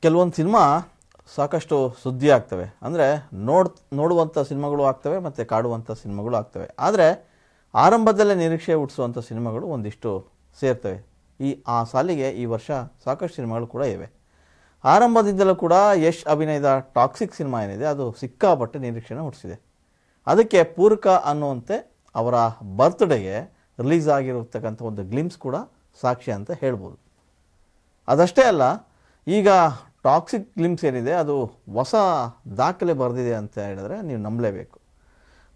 ಕೆಲವೊಂದು ಸಿನಿಮಾ ಸಾಕಷ್ಟು ಸುದ್ದಿ ಆಗ್ತವೆ. ಅಂದರೆ ನೋಡುವಂಥ ಸಿನಿಮಾಗಳು ಆಗ್ತವೆ ಮತ್ತು ಕಾಡುವಂಥ ಸಿನಿಮಾಗಳು ಆಗ್ತವೆ. ಆದರೆ ಆರಂಭದಲ್ಲೇ ನಿರೀಕ್ಷೆ ಹುಟ್ಟಿಸುವಂಥ ಸಿನಿಮಾಗಳು ಒಂದಿಷ್ಟು ಸೇರ್ತವೆ. ಆ ಸಾಲಿಗೆ ಈ ವರ್ಷ ಸಾಕಷ್ಟು ಸಿನಿಮಾಗಳು ಕೂಡ ಇವೆ. ಆರಂಭದಿಂದಲೂ ಕೂಡ ಯಶ್ ಅಭಿನಯದ ಟಾಕ್ಸಿಕ್ ಸಿನಿಮಾ ಏನಿದೆ ಅದು ಸಿಕ್ಕಾಪಟ್ಟೆ ನಿರೀಕ್ಷೆನ ಹುಟ್ಟಿಸಿದೆ. ಅದಕ್ಕೆ ಪೂರಕ ಅನ್ನುವಂತೆ ಅವರ ಬರ್ತ್ಡೇಗೆ ರಿಲೀಸ್ ಆಗಿರತಕ್ಕಂಥ ಒಂದು ಗ್ಲಿಮ್ಸ್ ಕೂಡ ಸಾಕ್ಷಿ ಅಂತ ಹೇಳ್ಬೋದು. ಅದಷ್ಟೇ ಅಲ್ಲ, ಈಗ ಟಾಕ್ಸಿಕ್ ಗ್ಲಿಮ್ಸ್ ಏನಿದೆ ಅದು ಹೊಸ ದಾಖಲೆ ಬರೆದಿದೆ ಅಂತ ಹೇಳಿದ್ರೆ ನೀವು ನಂಬಲೇಬೇಕು.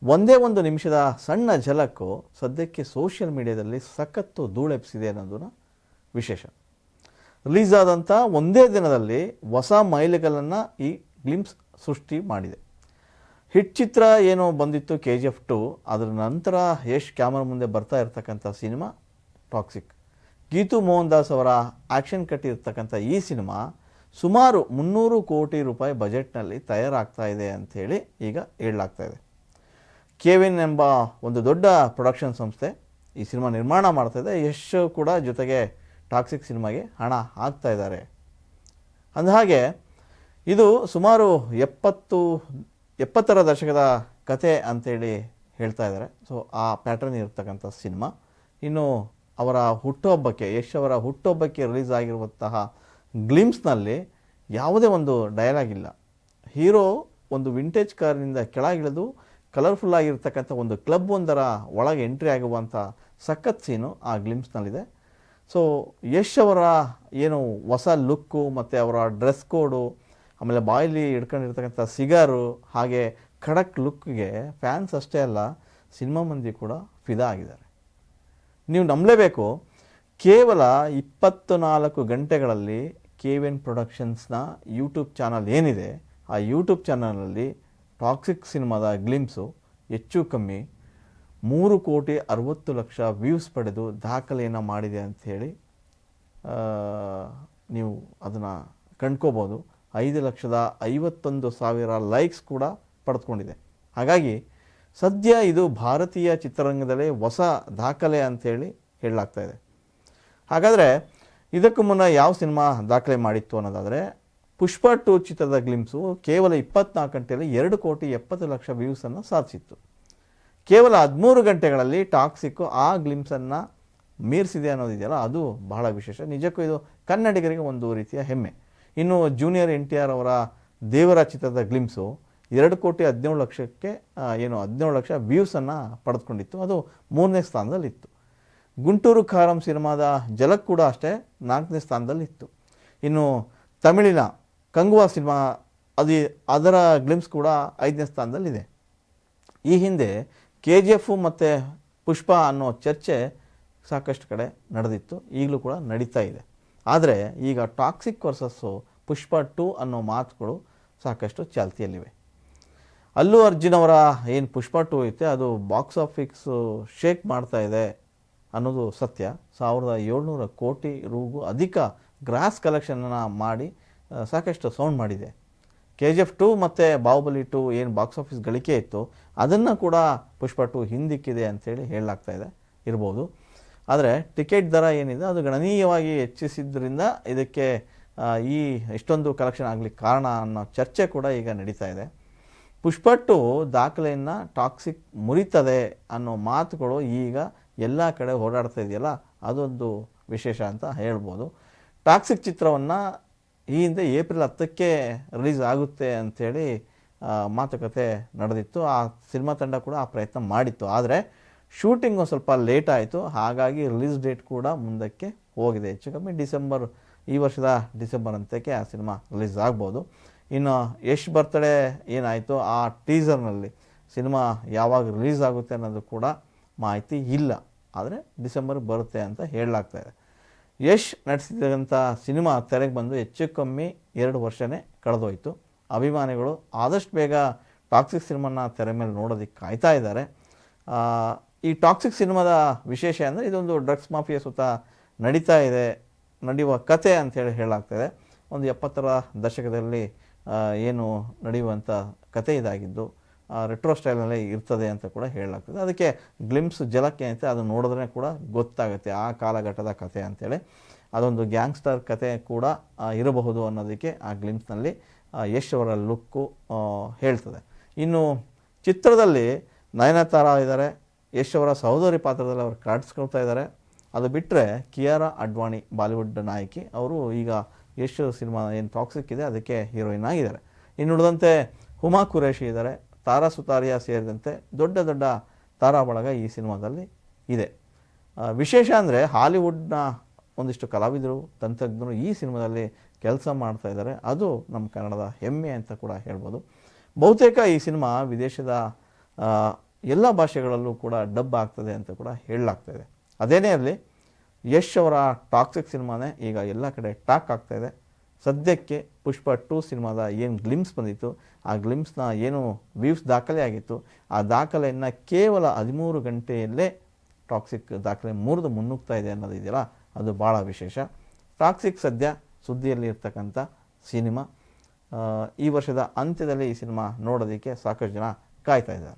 ಒಂದೇ ಒಂದು ನಿಮಿಷದ ಸಣ್ಣ ಝಲಕ್ಕು ಸದ್ಯಕ್ಕೆ ಸೋಷಿಯಲ್ ಮೀಡಿಯಾದಲ್ಲಿ ಸಖತ್ತು ಧೂಳೆಪ್ಸಿದೆ ಅನ್ನೋದನ್ನ ವಿಶೇಷ. ರಿಲೀಸ್ ಆದಂಥ ಒಂದೇ ದಿನದಲ್ಲಿ ಹೊಸ ಮೈಲಿಗಲ್ಲನ್ನು ಈ ಗ್ಲಿಮ್ಸ್ ಸೃಷ್ಟಿ ಮಾಡಿದೆ. ಹಿಟ್ ಚಿತ್ರ ಏನೋ ಬಂದಿತ್ತು KGF 2, ಅದರ ನಂತರ ಯಶ್ ಕ್ಯಾಮರಾ ಮುಂದೆ ಬರ್ತಾ ಇರ್ತಕ್ಕಂಥ ಸಿನಿಮಾ ಟಾಕ್ಸಿಕ್. ಗೀತು ಮೋಹನ್ ದಾಸ್ ಅವರ ಆ್ಯಕ್ಷನ್ ಕಟ್ಟಿರ್ತಕ್ಕಂಥ ಈ ಸಿನಿಮಾ ಸುಮಾರು 300 ಕೋಟಿ ರೂಪಾಯಿ ಬಜೆಟ್ನಲ್ಲಿ ತಯಾರಾಗ್ತಾ ಇದೆ ಅಂಥೇಳಿ ಈಗ ಹೇಳಲಾಗ್ತಾ ಇದೆ. KVN ಎಂಬ ಒಂದು ದೊಡ್ಡ ಪ್ರೊಡಕ್ಷನ್ ಸಂಸ್ಥೆ ಈ ಸಿನಿಮಾ ನಿರ್ಮಾಣ ಮಾಡ್ತಾಯಿದೆ. ಯಶ್ ಕೂಡ ಜೊತೆಗೆ ಟಾಕ್ಸಿಕ್ ಸಿನಿಮಾಗೆ ಹಣ ಹಾಕ್ತಾ ಇದ್ದಾರೆ. ಅಂದಹಾಗೆ ಇದು ಸುಮಾರು 70ರ ದಶಕದ ಕತೆ ಅಂಥೇಳಿ ಹೇಳ್ತಾ ಇದ್ದಾರೆ. ಸೊ ಆ ಪ್ಯಾಟರ್ನ್ ಇರ್ತಕ್ಕಂಥ ಸಿನಿಮಾ. ಇನ್ನು ಅವರ ಹುಟ್ಟುಹಬ್ಬಕ್ಕೆ, ಯಶ್ ಅವರ ಹುಟ್ಟುಹಬ್ಬಕ್ಕೆ ರಿಲೀಸ್ ಆಗಿರುವಂತಹ ಗ್ಲಿಮ್ಸ್ನಲ್ಲಿ ಯಾವುದೇ ಒಂದು ಡೈಲಾಗ್ ಇಲ್ಲ. ಹೀರೋ ಒಂದು ವಿಂಟೇಜ್ ಕಾರಿನಿಂದ ಕೆಳಗಿಳಿದು ಕಲರ್ಫುಲ್ ಆಗಿರ್ತಕ್ಕಂಥ ಒಂದು ಕ್ಲಬ್ ಒಂದರ ಒಳಗೆ ಎಂಟ್ರಿ ಆಗುವಂಥ ಸಖತ್ ಸೀನು ಆ ಗ್ಲಿಮ್ಸ್ನಲ್ಲಿದೆ. ಸೊ ಯಶ್ ಅವರ ಏನು ಹೊಸ ಲುಕ್ಕು ಮತ್ತು ಅವರ ಡ್ರೆಸ್ ಕೋಡು, ಆಮೇಲೆ ಬಾಯಲ್ಲಿ ಹಿಡ್ಕೊಂಡಿರ್ತಕ್ಕಂಥ ಸಿಗಾರು, ಹಾಗೆ ಖಡಕ್ ಲುಕ್ಗೆ ಫ್ಯಾನ್ಸ್ ಅಷ್ಟೇ ಅಲ್ಲ ಸಿನಿಮಾ ಮಂದಿ ಕೂಡ ಫಿದಾ ಆಗಿದ್ದಾರೆ. ನೀವು ನಂಬಲೇಬೇಕು, ಕೇವಲ 24 ಗಂಟೆಗಳಲ್ಲಿ KVN ಪ್ರೊಡಕ್ಷನ್ಸ್ನ ಯೂಟ್ಯೂಬ್ ಚಾನಲ್ ಏನಿದೆ ಆ ಯೂಟ್ಯೂಬ್ ಚಾನಲ್ನಲ್ಲಿ ಟಾಕ್ಸಿಕ್ ಸಿನಿಮಾದ ಗ್ಲಿಮ್ಸು ಹೆಚ್ಚು ಕಮ್ಮಿ 3,60,00,000 ವ್ಯೂಸ್ ಪಡೆದು ದಾಖಲೆಯನ್ನು ಮಾಡಿದೆ ಅಂಥೇಳಿ ನೀವು ಅದನ್ನು ಕಂಡ್ಕೋಬೋದು. 5,51,000 ಲೈಕ್ಸ್ ಕೂಡ ಪಡೆದುಕೊಂಡಿದೆ. ಹಾಗಾಗಿ ಸದ್ಯ ಇದು ಭಾರತೀಯ ಚಿತ್ರರಂಗದಲ್ಲೇ ಹೊಸ ದಾಖಲೆ ಅಂಥೇಳಿ ಹೇಳಲಾಗ್ತಾ ಇದೆ. ಹಾಗಾದರೆ ಇದಕ್ಕೂ ಮುನ್ನ ಯಾವ ಸಿನಿಮಾ ದಾಖಲೆ ಮಾಡಿತ್ತು ಅನ್ನೋದಾದರೆ, ಪುಷ್ಪ 2 ಚಿತ್ರದ ಗ್ಲಿಮ್ಸು ಕೇವಲ 24 ಗಂಟೆಯಲ್ಲಿ 2,70,00,000 ವ್ಯೂಸನ್ನು ಸಾಧಿಸಿತ್ತು. ಕೇವಲ 13 ಗಂಟೆಗಳಲ್ಲಿ ಟಾಕ್ಸಿಕ್ಕು ಆ ಗ್ಲಿಮ್ಸನ್ನು ಮೀರಿಸಿದೆ ಅನ್ನೋದಿದೆಯಲ್ಲ, ಅದು ಬಹಳ ವಿಶೇಷ. ನಿಜಕ್ಕೂ ಇದು ಕನ್ನಡಿಗರಿಗೆ ಒಂದು ರೀತಿಯ ಹೆಮ್ಮೆ. ಇನ್ನು ಜೂನಿಯರ್ NTR ಅವರ ದೇವರ ಚಿತ್ರದ ಗ್ಲಿಮ್ಸು 2,17,00,000ಕ್ಕೆ 17,00,000 ವ್ಯೂಸನ್ನು ಪಡೆದುಕೊಂಡಿತ್ತು. ಅದು 3ನೇ ಸ್ಥಾನದಲ್ಲಿತ್ತು. ಗುಂಟೂರು ಕಾರಂ ಸಿನಿಮಾದ ಜಲಕ್ ಕೂಡ ಅಷ್ಟೇ 4ನೇ ಸ್ಥಾನದಲ್ಲಿತ್ತು. ಇನ್ನು ತಮಿಳಿನ ಕಂಗುವಾ ಸಿನಿಮಾ ಅದರ ಗ್ಲಿಮ್ಸ್ ಕೂಡ 5ನೇ ಸ್ಥಾನದಲ್ಲಿದೆ. ಈ ಹಿಂದೆ KGF ಮತ್ತು ಪುಷ್ಪ ಅನ್ನೋ ಚರ್ಚೆ ಸಾಕಷ್ಟು ಕಡೆ ನಡೆದಿತ್ತು, ಈಗಲೂ ಕೂಡ ನಡೀತಾ ಇದೆ. ಆದರೆ ಈಗ ಟಾಕ್ಸಿಕ್ ವರ್ಸಸ್ಸು ಪುಷ್ಪ 2 ಅನ್ನೋ ಮಾತುಗಳು ಸಾಕಷ್ಟು ಚಾಲ್ತಿಯಲ್ಲಿವೆ. ಅಲ್ಲು ಅರ್ಜುನ್ ಅವರ ಏನು ಪುಷ್ಪ 2 ಐತೆ ಅದು ಬಾಕ್ಸ್ ಆಫೀಸು ಶೇಕ್ ಮಾಡ್ತಾ ಇದೆ ಅನ್ನೋದು ಸತ್ಯ. 1,700 ಕೋಟಿ ರೂಗೂ ಅಧಿಕ ಗ್ರಾಸ್ ಕಲೆಕ್ಷನನ್ನು ಮಾಡಿ ಸಾಕಷ್ಟು ಸೌಂಡ್ ಮಾಡಿದೆ. KGF 2 ಮತ್ತು ಬಾಹುಬಲಿ 2 ಏನು ಬಾಕ್ಸ್ ಆಫೀಸ್ ಗಳಿಕೆ ಇತ್ತು ಅದನ್ನು ಕೂಡ ಪುಷ್ಪ 2 ಹಿಂದಿಕ್ಕಿದೆ ಅಂಥೇಳಿ ಹೇಳಲಾಗ್ತಾ ಇರ್ಬೋದು. ಆದರೆ ಟಿಕೆಟ್ ದರ ಏನಿದೆ ಅದು ಗಣನೀಯವಾಗಿ ಹೆಚ್ಚಿಸಿದ್ರಿಂದ ಇದಕ್ಕೆ ಇಷ್ಟೊಂದು ಕಲೆಕ್ಷನ್ ಆಗಲಿಕ್ಕೆ ಕಾರಣ ಅನ್ನೋ ಚರ್ಚೆ ಕೂಡ ಈಗ ನಡೀತಾ ಇದೆ. ಪುಷ್ಪ 2 ದಾಖಲೆಯನ್ನು ಟಾಕ್ಸಿಕ್ ಮುರಿತದೆ ಅನ್ನೋ ಮಾತುಗಳು ಈಗ ಎಲ್ಲ ಕಡೆ ಓಡಾಡ್ತಾ ಇದೆಯಲ್ಲ, ಅದೊಂದು ವಿಶೇಷ ಅಂತ ಹೇಳ್ಬೋದು. ಟಾಕ್ಸಿಕ್ ಚಿತ್ರವನ್ನು ಈ ಹಿಂದೆ ಏಪ್ರಿಲ್ 10ಕ್ಕೆ ರಿಲೀಸ್ ಆಗುತ್ತೆ ಅಂಥೇಳಿ ಮಾತುಕತೆ ನಡೆದಿತ್ತು. ಆ ಸಿನಿಮಾ ತಂಡ ಕೂಡ ಆ ಪ್ರಯತ್ನ ಮಾಡಿತ್ತು. ಆದರೆ ಶೂಟಿಂಗ್ ಒಂದು ಸ್ವಲ್ಪ ಲೇಟ್ ಆಯಿತು. ಹಾಗಾಗಿ ರಿಲೀಸ್ ಡೇಟ್ ಕೂಡ ಮುಂದಕ್ಕೆ ಹೋಗಿದೆ. ಹೆಚ್ಚು ಕಮ್ಮಿ ಈ ವರ್ಷದ ಡಿಸೆಂಬರ್ ಅಂತಕ್ಕೆ ಆ ಸಿನಿಮಾ ರಿಲೀಸ್ ಆಗ್ಬೋದು. ಇನ್ನು ಯಶ್ ಬರ್ತ್ಡೇ ಏನಾಯಿತು, ಆ ಟೀಸರ್ನಲ್ಲಿ ಸಿನಿಮಾ ಯಾವಾಗ ರಿಲೀಸ್ ಆಗುತ್ತೆ ಅನ್ನೋದು ಕೂಡ ಮಾಹಿತಿ ಇಲ್ಲ. ಆದರೆ ಡಿಸೆಂಬರ್ ಬರುತ್ತೆ ಅಂತ ಹೇಳಲಾಗ್ತಾಯಿದೆ. ಯಶ್ ನಟಿಸಿದಂಥ ಸಿನಿಮಾ ತೆರೆಗೆ ಬಂದು ಹೆಚ್ಚು ಕಮ್ಮಿ 2 ವರ್ಷನೇ ಕಳೆದೋಯ್ತು. ಅಭಿಮಾನಿಗಳು ಆದಷ್ಟು ಬೇಗ ಟಾಕ್ಸಿಕ್ ಸಿನಿಮಾನ ತೆರೆ ಮೇಲೆ ನೋಡೋದಕ್ಕೆ ಕಾಯ್ತಾ ಇದ್ದಾರೆ. ಈ ಟಾಕ್ಸಿಕ್ ಸಿನಿಮಾದ ವಿಶೇಷ ಅಂದರೆ ಇದೊಂದು ಡ್ರಗ್ಸ್ ಮಾಫಿಯಾ ಸುತ್ತ ನಡೆಯುವ ಕತೆ ಅಂಥೇಳಿ ಹೇಳಲಾಗ್ತಾಯಿದೆ. ಒಂದು 70ರ ದಶಕದಲ್ಲಿ ಏನು ನಡೆಯುವಂಥ ಕತೆ ಇದಾಗಿದ್ದು ರೆಟ್ರೋ ಸ್ಟೈಲ್ನಲ್ಲೇ ಇರ್ತದೆ ಅಂತ ಕೂಡ ಹೇಳಲಾಗ್ತದೆ. ಅದಕ್ಕೆ ಗ್ಲಿಮ್ಸ್ ಜಲಕ್ಕೆ ಅಂತ ಅದು ನೋಡಿದ್ರೆ ಕೂಡ ಗೊತ್ತಾಗುತ್ತೆ ಆ ಕಾಲಘಟ್ಟದ ಕತೆ ಅಂಥೇಳಿ. ಅದೊಂದು ಗ್ಯಾಂಗ್ಸ್ಟರ್ ಕತೆ ಕೂಡ ಇರಬಹುದು ಅನ್ನೋದಕ್ಕೆ ಆ ಗ್ಲಿಮ್ಸ್ನಲ್ಲಿ ಯಶ್ ಅವರ ಲುಕ್ಕು ಹೇಳ್ತದೆ. ಇನ್ನು ಚಿತ್ರದಲ್ಲಿ ನಯನತಾರಾ ಇದ್ದಾರೆ, ಯಶ್ ಅವರ ಸಹೋದರಿ ಪಾತ್ರದಲ್ಲಿ ಅವರು ಕಾಣಿಸ್ಕೊಳ್ತಾ ಇದ್ದಾರೆ. ಅದು ಬಿಟ್ಟರೆ ಕಿಯಾರಾ ಅಡ್ವಾಣಿ ಬಾಲಿವುಡ್ ನಾಯಕಿ, ಅವರು ಈಗ ಯಶ್ ಸಿನಿಮಾ ಏನು ಟಾಕ್ಸಿಕ್ ಇದೆ ಅದಕ್ಕೆ ಹೀರೋಯಿನ್ ಆಗಿದ್ದಾರೆ. ಇನ್ನು ಉಳಿದಂತೆ ಹುಮಾ ಕುರೇಶಿ ಇದ್ದಾರೆ, ತಾರಾ ಸುತಾರಿಯಾ ಸೇರಿದಂತೆ ದೊಡ್ಡ ದೊಡ್ಡ ತಾರಾ ಬಳಗ ಈ ಸಿನಿಮಾದಲ್ಲಿ ಇದೆ. ವಿಶೇಷ ಅಂದರೆ ಹಾಲಿವುಡ್ನ ಒಂದಿಷ್ಟು ಕಲಾವಿದರು, ತಂತ್ರಜ್ಞರು ಈ ಸಿನಿಮಾದಲ್ಲಿ ಕೆಲಸ ಮಾಡ್ತಾ ಇದ್ದಾರೆ. ಅದು ನಮ್ಮ ಕನ್ನಡದ ಹೆಮ್ಮೆ ಅಂತ ಕೂಡ ಹೇಳ್ಬೋದು. ಬಹುತೇಕ ಈ ಸಿನಿಮಾ ವಿದೇಶದ ಎಲ್ಲ ಭಾಷೆಗಳಲ್ಲೂ ಕೂಡ ಡಬ್ ಆಗ್ತದೆ ಅಂತ ಕೂಡ ಹೇಳಲಾಗ್ತಾಯಿದೆ. ಅದೇನೇ ಇರಲಿ, ಯಶ್ ಅವರ ಟಾಕ್ಸಿಕ್ ಸಿನಿಮಾನೇ ಈಗ ಎಲ್ಲ ಕಡೆ ಟಾಕ್ ಆಗ್ತಾಯಿದೆ. ಸದ್ಯಕ್ಕೆ ಪುಷ್ಪ 2 ಸಿನಿಮಾದ ಏನು ಗ್ಲಿಮ್ಸ್ ಬಂದಿತ್ತು, ಆ ಗ್ಲಿಮ್ಸ್ನ ಏನು ವ್ಯೂಸ್ ದಾಖಲೆ ಆಗಿತ್ತು, ಆ ದಾಖಲೆಯನ್ನು ಕೇವಲ 13 ಗಂಟೆಯಲ್ಲೇ ಟಾಕ್ಸಿಕ್ ದಾಖಲೆ ಮುನ್ನುಗ್ತಾ ಇದೆ ಅನ್ನೋದಿದೆಯಲ್ಲ, ಅದು ಭಾಳ ವಿಶೇಷ. ಟಾಕ್ಸಿಕ್ ಸದ್ಯ ಸುದ್ದಿಯಲ್ಲಿ ಇರ್ತಕ್ಕಂಥ ಸಿನಿಮಾ. ಈ ವರ್ಷದ ಅಂತ್ಯದಲ್ಲಿ ಈ ಸಿನಿಮಾ ನೋಡೋದಕ್ಕೆ ಸಾಕಷ್ಟು ಜನ ಕಾಯ್ತಾ ಇದ್ದಾರೆ.